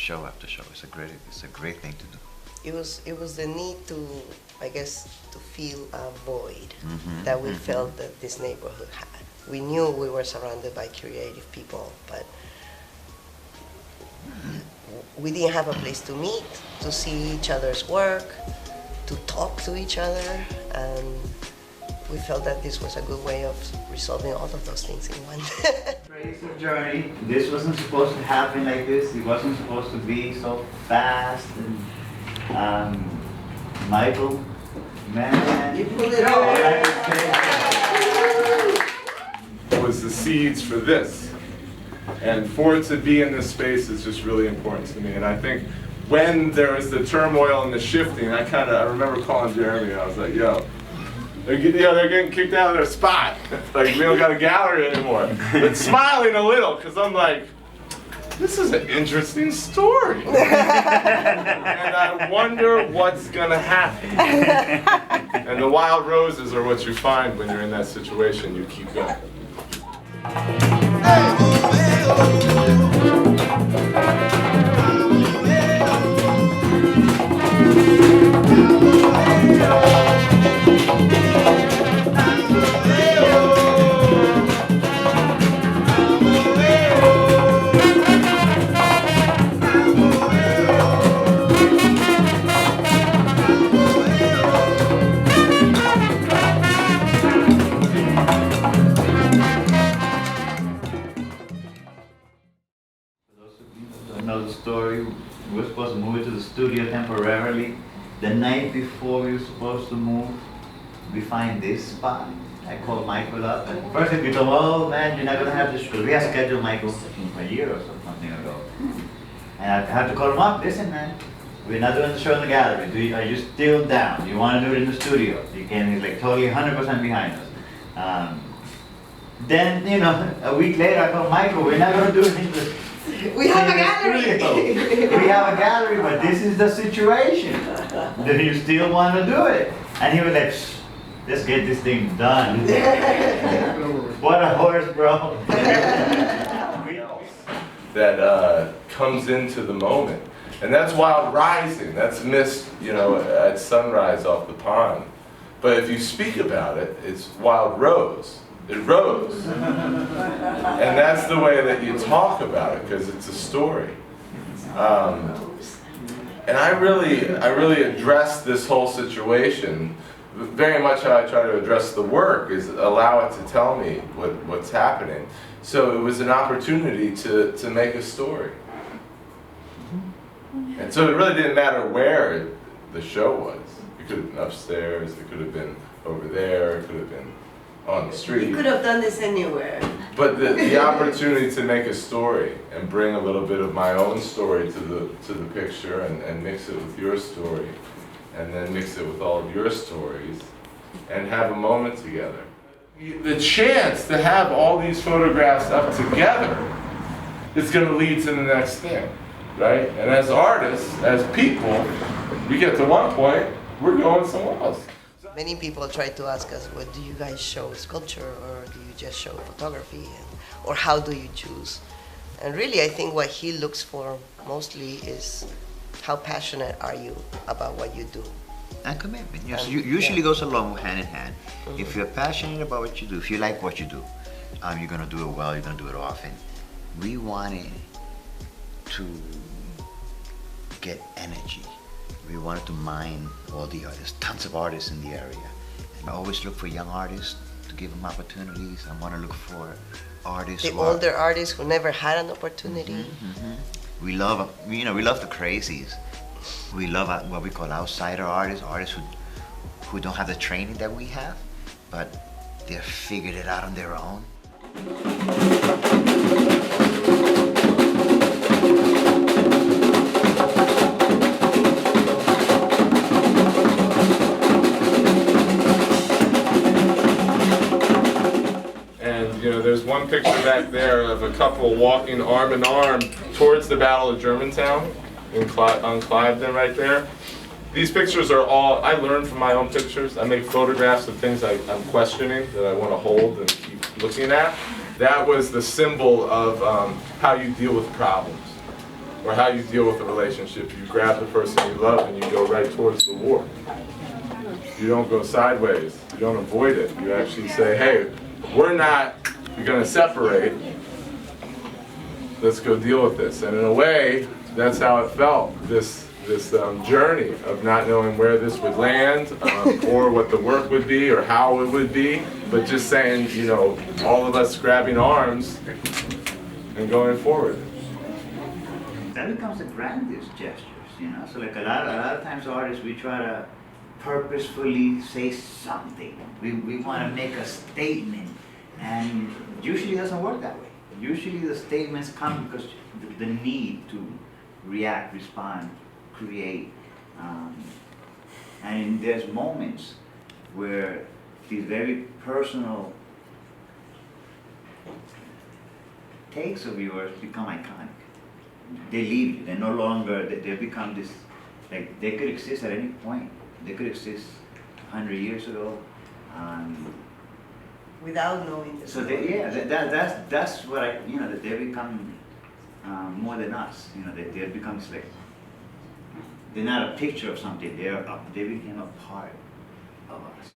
show after show. It's a great thing to do. It was the need to, I guess, to fill a void that we mm-hmm. felt that this neighborhood had. We knew we were surrounded by creative people, but we didn't have a place to meet, to see each other's work, to talk to each other, and we felt that this was a good way of resolving all of those things in one. Crazy journey. This wasn't supposed to happen like this. It wasn't supposed to be so fast. And Michael, man, You pulled it off. Was the seeds for this. And for it to be in this space is just really important to me. And I think when there was the turmoil and the shifting, I remember calling Jeremy and I was like, yo, they're getting kicked out of their spot. Like, we don't got a gallery anymore. But smiling a little, because I'm like, this is an interesting story. And I wonder what's gonna happen. And the wild roses are what you find when you're in that situation. You keep going. Know the story. We were supposed to move to the studio temporarily. The night before we were supposed to move, we find this spot. I called Michael up, and first we told him, oh man, you're not gonna have this show. We had scheduled Michael a year or something ago. And I had to call him up, listen man, we're not doing the show in the gallery. Are you still down? Do you want to do it in the studio? He came, he's like totally 100% behind us. Then, you know, a week later I called Michael, we're not gonna do it in the We have a gallery! We have a gallery, but this is the situation. Do you still want to do it? And he was like, let's get this thing done. What a horse, bro. That comes into the moment. And that's wild rising. That's mist, you know, at sunrise off the pond. But if you speak about it, it's wild rose. It rose. And that's the way that you talk about it, because it's a story. And I really address this whole situation very much how I try to address the work, is allow it to tell me what's happening. So it was an opportunity to make a story. And so it really didn't matter where the show was. It could have been upstairs, it could have been over there, it could have been on the street. You could have done this anywhere. But the opportunity to make a story and bring a little bit of my own story to the picture and mix it with your story, and then mix it with all of your stories, and have a moment together. The chance to have all these photographs up together is going to lead to the next thing, right? And as artists, as people, we get to one point, we're going somewhere else. Many people try to ask us, well, do you guys show sculpture or do you just show photography? Or how do you choose? And really, I think what he looks for mostly is how passionate are you about what you do? And commitment. Yes, usually goes along hand in hand. If you're passionate about what you do, if you like what you do, you're going to do it well, you're going to do it often. We wanted to get energy. We wanted to mine all the artists, tons of artists in the area. And I always look for young artists to give them opportunities. I want to look for artists the older artists who never had an opportunity. We love, we love the crazies. We love what we call outsider artists, artists who don't have the training that we have, but they've figured it out on their own. There's one picture back there of a couple walking arm in arm towards the Battle of Germantown on Cliveden right there. These pictures are all, I learned from my own pictures. I make photographs of things I'm questioning that I want to hold and keep looking at. That was the symbol of how you deal with problems. Or how you deal with a relationship. You grab the person you love and you go right towards the war. You don't go sideways. You don't avoid it. You actually say, hey, we're going to separate. Let's go deal with this. And in a way, that's how it felt, this journey of not knowing where this would land, or what the work would be, or how it would be, but just saying, you know, all of us grabbing arms and going forward. That becomes the grandest gestures, you know. So like a lot of times artists, we try to purposefully say something. We want to make a statement, and usually it doesn't work that way. Usually the statements come because the need to react, respond, create, and there's moments where these very personal takes of yours become iconic. They leave you. They're no longer. They become this. Like they could exist at any point. They could exist 100 years ago. Without knowing this. So that's what that they become more than us. You know, they become like they're not a picture of something. They became a part of us.